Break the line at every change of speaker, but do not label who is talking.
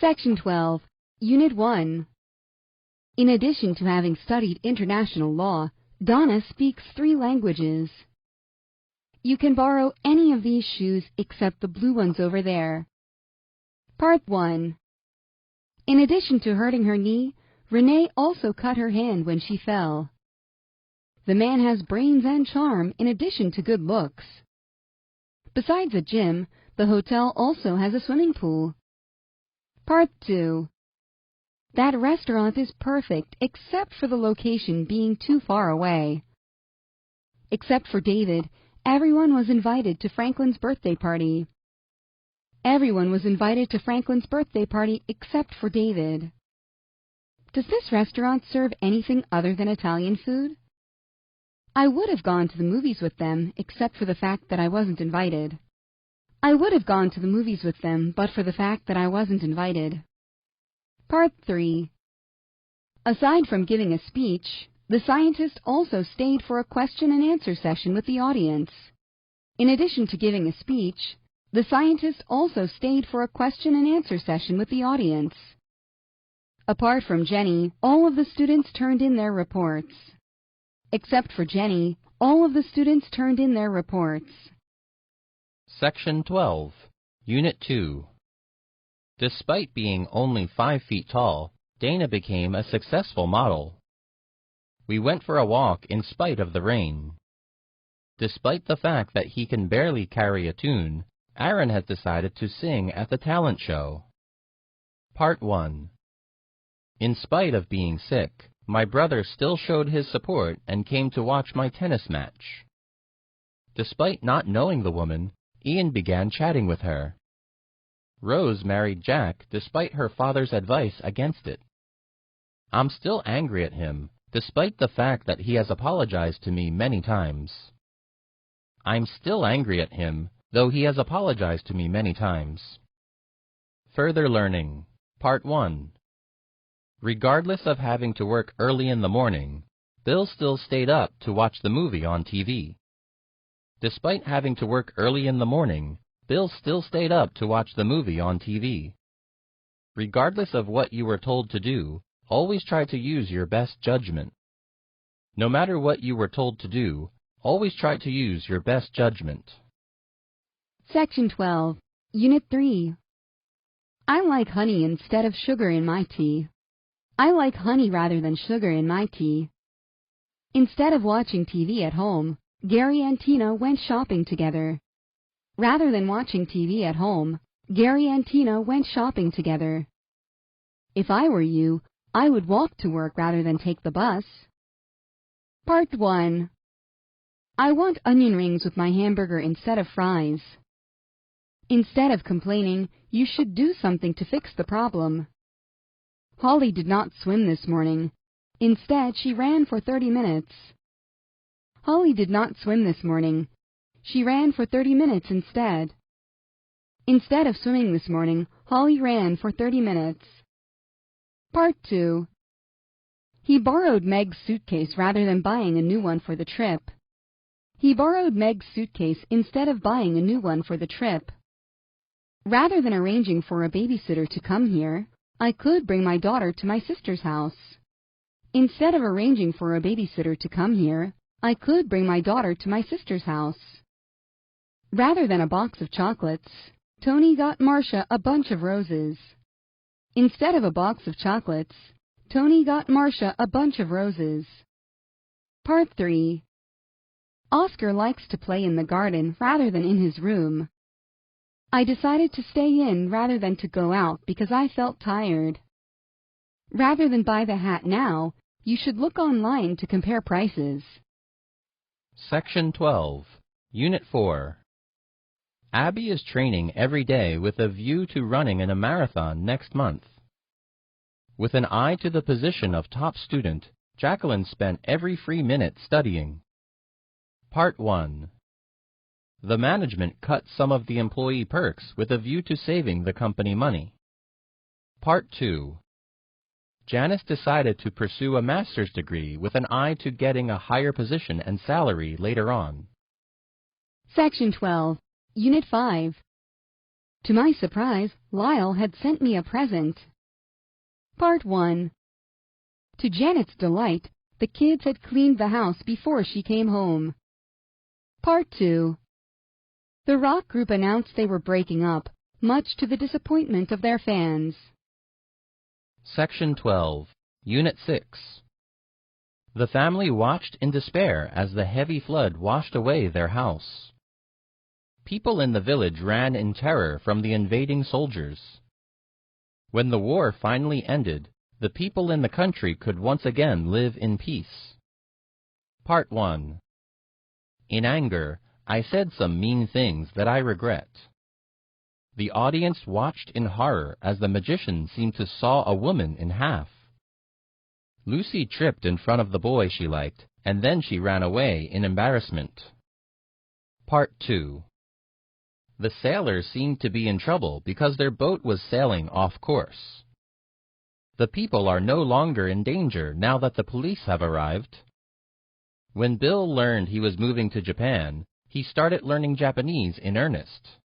Section 12, Unit 1. In addition to having studied international law, Donna speaks 3 languages. You can borrow any of these shoes except the blue ones over there. Part 1. In addition to hurting her knee, Renee also cut her hand when she fell. The man has brains and charm in addition to good looks. Besides a gym, the hotel also has a swimming pool. Part 2. That restaurant is perfect except for the location being too far away. Except for David, everyone was invited to Franklin's birthday party. Everyone was invited to Franklin's birthday party except for David. Does this restaurant serve anything other than Italian food? I would have gone to the movies with them except for the fact that I wasn't invited. I would have gone to the movies with them but for the fact that I wasn't invited. Part 3. Aside from giving a speech, the scientist also stayed for a question and answer session with the audience. In addition to giving a speech, the scientist also stayed for a question and answer session with the audience. Apart from Jenny, all of the students turned in their reports. Except for Jenny, all of the students turned in their reports.
Section 12, Unit 2. Despite being only 5 feet tall, Dana became a successful model. We went for a walk in spite of the rain. Despite the fact that he can barely carry a tune, Aaron has decided to sing at the talent show. Part 1. In spite of being sick, my brother still showed his support and came to watch my tennis match. Despite not knowing the woman, Ian began chatting with her. Rose married Jack despite her father's advice against it. I'm still angry at him, despite the fact that he has apologized to me many times. I'm still angry at him, though he has apologized to me many times. Further learning. Part 1. Regardless of having to work early in the morning, Bill still stayed up to watch the movie on TV. Despite having to work early in the morning, Bill still stayed up to watch the movie on TV. Regardless of what you were told to do, always try to use your best judgment. No matter what you were told to do, always try to use your best judgment.
Section 12, Unit 3. I like honey instead of sugar in my tea. I like honey rather than sugar in my tea. Instead of watching TV at home, Gary and Tina went shopping together. Rather than watching TV at home, Gary and Tina went shopping together. If I were you, I would walk to work rather than take the bus. Part 1. I want onion rings with my hamburger instead of fries. Instead of complaining, you should do something to fix the problem. Holly did not swim this morning. Instead, she ran for 30 minutes. Holly did not swim this morning. She ran for 30 minutes instead. Instead of swimming this morning, Holly ran for 30 minutes. Part 2. He borrowed Meg's suitcase rather than buying a new one for the trip. He borrowed Meg's suitcase instead of buying a new one for the trip. Rather than arranging for a babysitter to come here, I could bring my daughter to my sister's house. Instead of arranging for a babysitter to come here, I could bring my daughter to my sister's house. Rather than a box of chocolates, Tony got Marcia a bunch of roses. Instead of a box of chocolates, Tony got Marcia a bunch of roses. Part 3. Oscar likes to play in the garden rather than in his room. I decided to stay in rather than to go out because I felt tired. Rather than buy the hat now, you should look online to compare prices.
Section 12, Unit 4. Abby is training every day with a view to running in a marathon next month. With an eye to the position of top student, Jacqueline spent every free minute studying. Part 1. The management cut some of the employee perks with a view to saving the company money. Part 2. Janice decided to pursue a master's degree with an eye to getting a higher position and salary later on.
Section 12, Unit 5. To my surprise, Lyle had sent me a present. Part 1. To Janet's delight, the kids had cleaned the house before she came home. Part 2. The rock group announced they were breaking up, much to the disappointment of their fans.
Section 12, Unit 6. The family watched in despair as the heavy flood washed away their house. People in the village ran in terror from the invading soldiers. When the war finally ended, the people in the country could once again live in peace. Part 1. In anger, I said some mean things that I regret. The audience watched in horror as the magician seemed to saw a woman in half. Lucy tripped in front of the boy she liked, and then she ran away in embarrassment. Part 2. The sailors seemed to be in trouble because their boat was sailing off course. The people are no longer in danger now that the police have arrived. When Bill learned he was moving to Japan, he started learning Japanese in earnest.